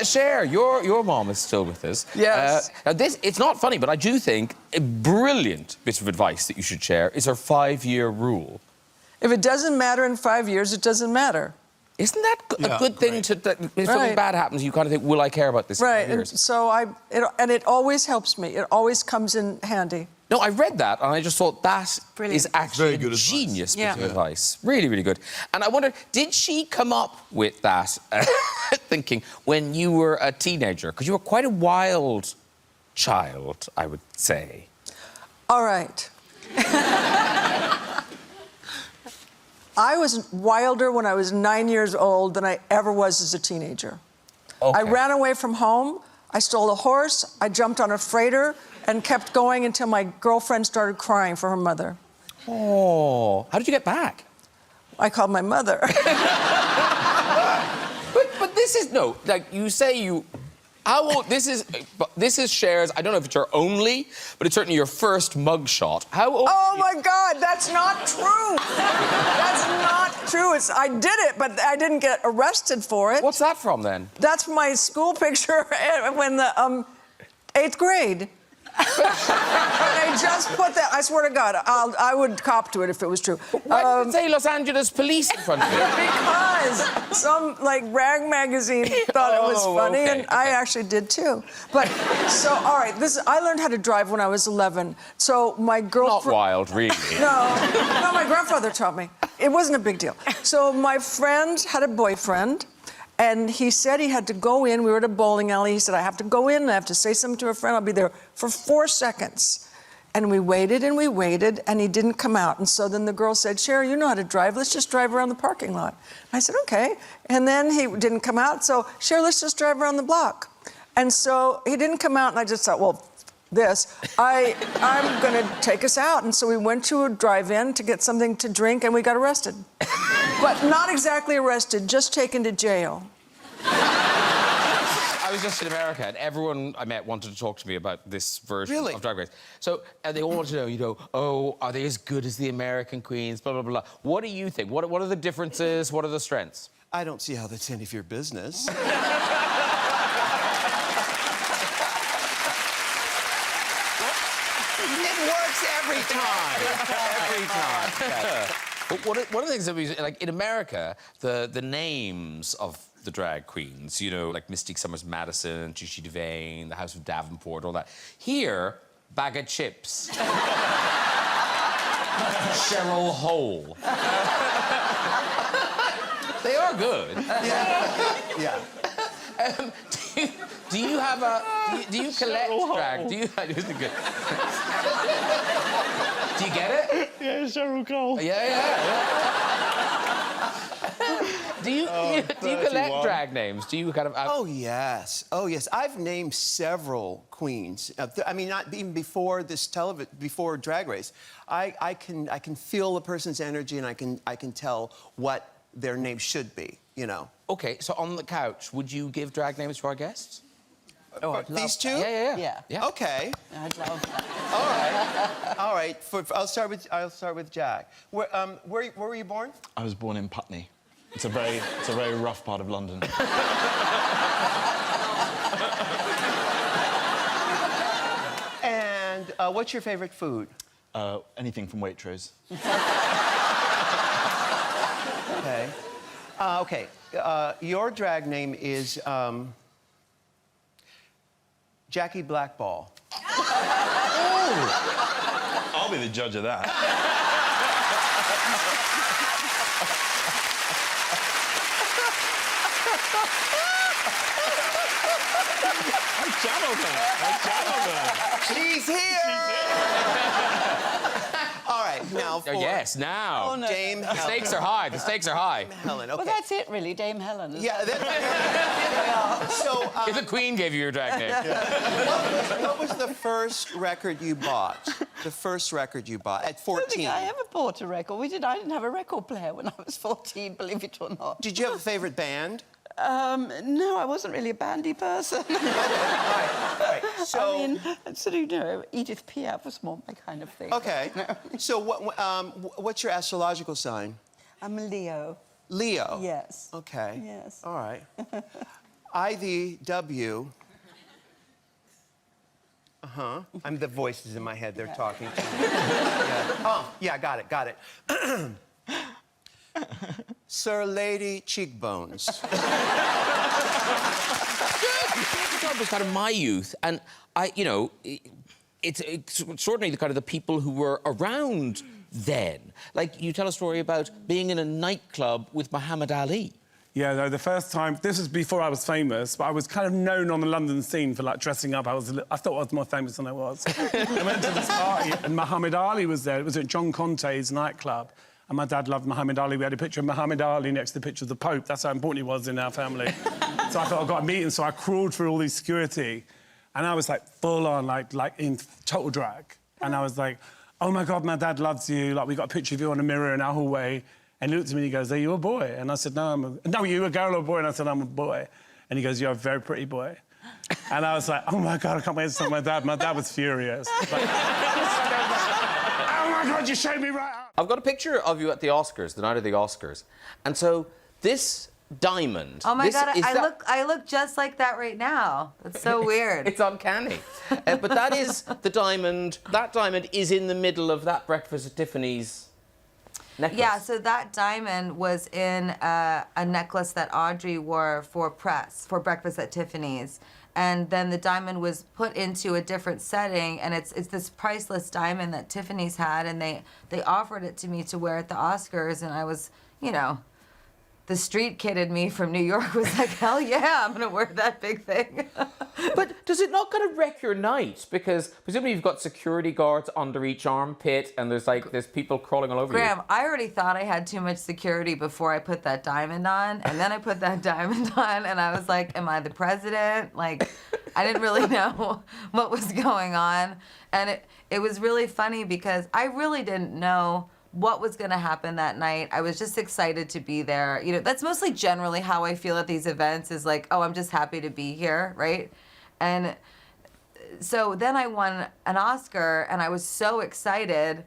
Cher, your mom is still with us. Yes. Now it's not funny, but I do think a brilliant bit of advice that you should share is her 5-year rule. If it doesn't matter in 5 years, it doesn't matter. Isn't that a good thing to... If something bad happens, you kind of think, will I care about this in 5 years? And so it always helps me. It always comes in handy. No, I read that, and I just thought that is actually a genius bit of advice. Really, really good. And I wonder, did she come up with that thinking when you were a teenager? Because you were quite a wild child, I would say. All right. I was wilder when I was 9 years old than I ever was as a teenager. Okay. I ran away from home, I stole a horse, I jumped on a freighter, and kept going until my girlfriend started crying for her mother. Oh, how did you get back? I called my mother. but this is, no, like, you say you... How old... This is Cher's, I don't know if it's her only, but it's certainly your first mugshot. How old... Oh, my God, that's not true. That's not true. I did it, but I didn't get arrested for it. What's that from, then? That's my school picture when the 8th grade. They just put that. I swear to God, I would cop to it if it was true. Why did it say Los Angeles Police in front of you? Because some rag magazine thought it was funny, and I actually did too. But so, all right, I learned how to drive when I was 11. So my girlfriend. Not wild, really. No, my grandfather taught me. It wasn't a big deal. So my friend had a boyfriend. And he said he had to go in. We were at a bowling alley. He said, I have to go in. I have to say something to a friend. I'll be there for 4 seconds. And we waited, and he didn't come out. And so then the girl said, Cher, you know how to drive. Let's just drive around the parking lot. And I said, OK. And then he didn't come out. So, Cher, let's just drive around the block. And so he didn't come out, and I just thought, well, I'm going to take us out. And so we went to a drive-in to get something to drink, and we got arrested. But not exactly arrested, just taken to jail. I was just in America, and everyone I met wanted to talk to me about this version of Drag Race. So they all want to know, oh, are they as good as the American queens, blah, blah, blah. What do you think? What are the differences? What are the strengths? I don't see how that's any of your business. It works every time. Every time. Okay. But one of the things that we like in America, the names of the drag queens, like Mystique Summers Madison, Gigi Devane, the House of Davenport, all that. Here, Bag of Chips. Cheryl Hole. They are good. Yeah. Do you have a... Do you collect drag? Do you... Do you get it? Yeah, Cheryl Cole. Yeah. Do you collect drag names? Do you kind of... Oh, yes. I've named several queens. I mean, not even before this before Drag Race. I can feel the person's energy, and I can tell what their name should be, OK, so on the couch, would you give drag names to our guests? Oh, I'd love these two? Yeah. OK. I'd love that. All right. I'll start with Jack. Where were you born? I was born in Putney. It's a very rough part of London. And what's your favorite food? Anything from Waitrose. Okay. Okay. Your drag name is Jackie Blackball. Oh! I'll be the judge of that. I channeled her. She's here! All right, now for... Yes, now. Oh, no. Dame Helen. The stakes are high. The stakes are high. Helen, okay. Well, that's it, really, Dame Helen. Yeah, that's... So, If the Queen gave you your drag name. what was the first record you bought? The first record you bought at 14? I don't think I ever bought a record. I didn't have a record player when I was 14, believe it or not. Did you have a favourite band? No, I wasn't really a bandy person. All right. So... I mean, sort of, Edith Piaf was more my kind of thing. Okay. So what's your astrological sign? I'm a Leo. Leo? Yes. Okay. Yes. All right. IVW. I'm the voices in my head. They're talking to me. Yeah. Oh, yeah, got it. Sir, lady, cheekbones. That was kind of my youth, and it's extraordinary the kind of the people who were around then. Like, you tell a story about being in a nightclub with Muhammad Ali. Yeah, no, the first time... This was before I was famous, but I was kind of known on the London scene for, like, dressing up. I thought I was more famous than I was. I went to this party, and Muhammad Ali was there. It was at John Conte's nightclub, and my dad loved Muhammad Ali. We had a picture of Muhammad Ali next to the picture of the Pope. That's how important he was in our family. So I thought I got a meeting, so I crawled through all these security, and I was, like, full on, like in total drag. And I was like, oh, my God, my dad loves you. Like, we got a picture of you on a mirror in our hallway. And he looked at me and he goes, are you a boy? And I said, no, no, you a girl or a boy? And I said, I'm a boy. And he goes, you're a very pretty boy. And I was like, oh, my God, I can't wait to tell my dad. My dad was furious. Like, oh, my God, you showed me right up. I've got a picture of you at the Oscars, the night of the Oscars. And so this diamond... Oh, my this, God, I look just like that right now. That's so weird. It's uncanny. But that is the diamond. That diamond is in the middle of that Breakfast at Tiffany's necklace. Yeah, so that diamond was in a necklace that Audrey wore for Breakfast at Tiffany's. And then the diamond was put into a different setting, and it's this priceless diamond that Tiffany's had, and they offered it to me to wear at the Oscars, and I was, the street kid in me from New York was like, hell yeah, I'm gonna wear that big thing. But does it not kind of wreck your night? Because presumably you've got security guards under each armpit and there's people crawling all over you. Graham, I already thought I had too much security before I put that diamond on, and then I put that diamond on, and I was like, am I the president? Like, I didn't really know what was going on. And it was really funny because I really didn't know what was going to happen that night. I was just excited to be there. That's mostly generally how I feel at these events is like, oh, I'm just happy to be here, right? And so then I won an Oscar, and I was so excited,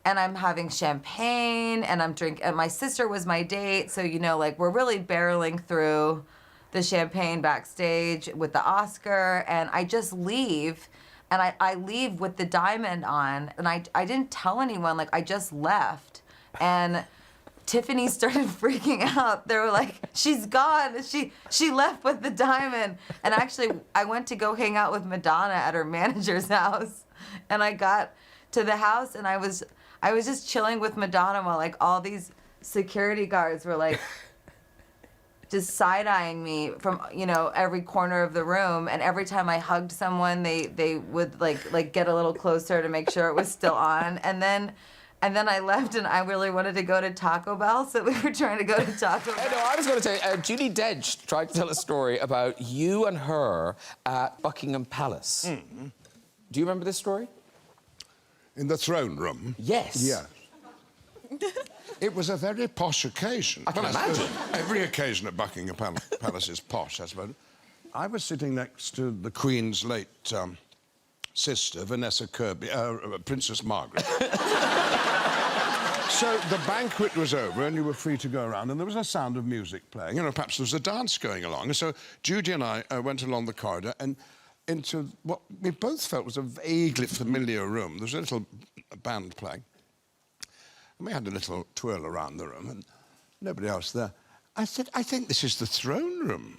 and I'm having champagne, and I'm drinking, and my sister was my date, so, like, we're really barreling through the champagne backstage with the Oscar, and I just leave. And I leave with the diamond on, and I didn't tell anyone, like, I just left. And Tiffany started freaking out. They were like, she's gone. She left with the diamond. And actually, I went to go hang out with Madonna at her manager's house. And I got to the house, and I was just chilling with Madonna while, like, all these security guards were, like, just side-eyeing me from, every corner of the room. And every time I hugged someone, they would, like get a little closer to make sure it was still on. And then I left, and I really wanted to go to Taco Bell, so we were trying to go to Taco Bell. No, I was going to say, Judi Dench tried to tell a story about you and her at Buckingham Palace. Mm. Do you remember this story? In the throne room? Yes. Yeah. It was a very posh occasion. I can imagine. Every occasion at Buckingham Palace is posh, I suppose. I was sitting next to the Queen's late sister, Vanessa Kirby, Princess Margaret. So the banquet was over, and you were free to go around, and there was a sound of music playing. Perhaps there was a dance going along. And so Judy and I went along the corridor and into what we both felt was a vaguely familiar room. There was a little band playing. And we had a little twirl around the room, and nobody else there. I said, I think this is the throne room.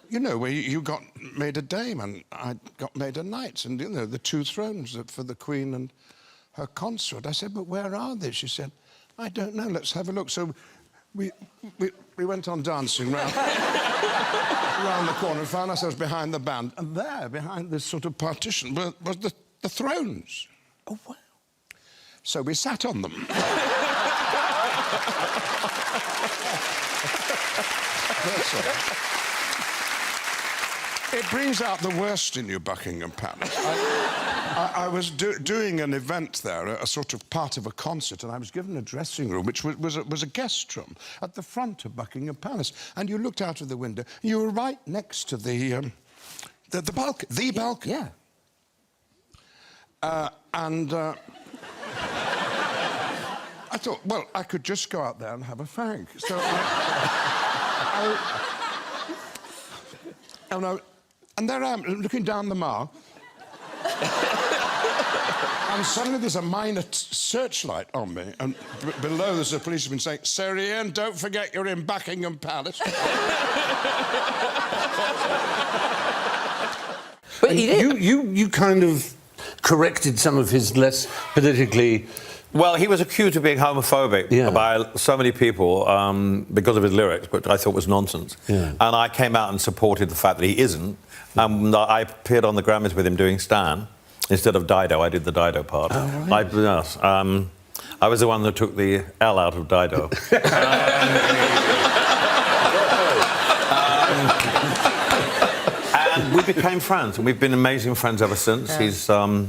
Where you got made a dame and I got made a knight, and, the two thrones for the Queen and her consort. I said, but where are they? She said, I don't know, let's have a look. So we went on dancing round, round the corner and found ourselves behind the band, and there, behind this sort of partition, was the thrones. Oh, wow. So we sat on them. It brings out the worst in you, Buckingham Palace. I was doing an event there, a sort of part of a concert, and I was given a dressing room, which was a guest room at the front of Buckingham Palace. And you looked out of the window, and you were right next to the balcony. Yeah. I thought, well, I could just go out there and have a fag. So Oh, no. And there I am, looking down the mile. And suddenly there's a minor searchlight on me, and below there's a policeman saying, "Sir Ian, don't forget you're in Buckingham Palace." But he did. You kind of corrected some of his less politically... Well, he was accused of being homophobic by so many people because of his lyrics, which I thought was nonsense. Yeah. And I came out and supported the fact that he isn't. I appeared on the Grammys with him doing Stan. Instead of Dido, I did the Dido part. Oh, right. Yes. I was the one that took the L out of Dido. And we became friends, and we've been amazing friends ever since. Yeah.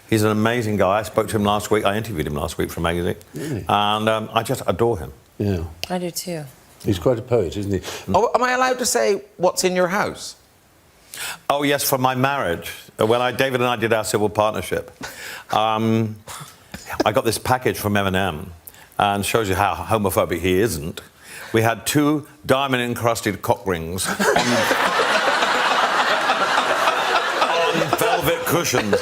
He's an amazing guy. I spoke to him last week. I interviewed him last week for a magazine. Really? And I just adore him. Yeah. I do too. He's quite a poet, isn't he? Oh, am I allowed to say what's in your house? Oh, yes, for my marriage. When David and I did our civil partnership, I got this package from Eminem, and shows you how homophobic he isn't. We had 2 diamond-encrusted cock rings on velvet cushions.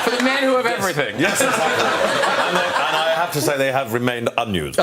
For the men who have everything. Yes, exactly. And I have to say they have remained unused.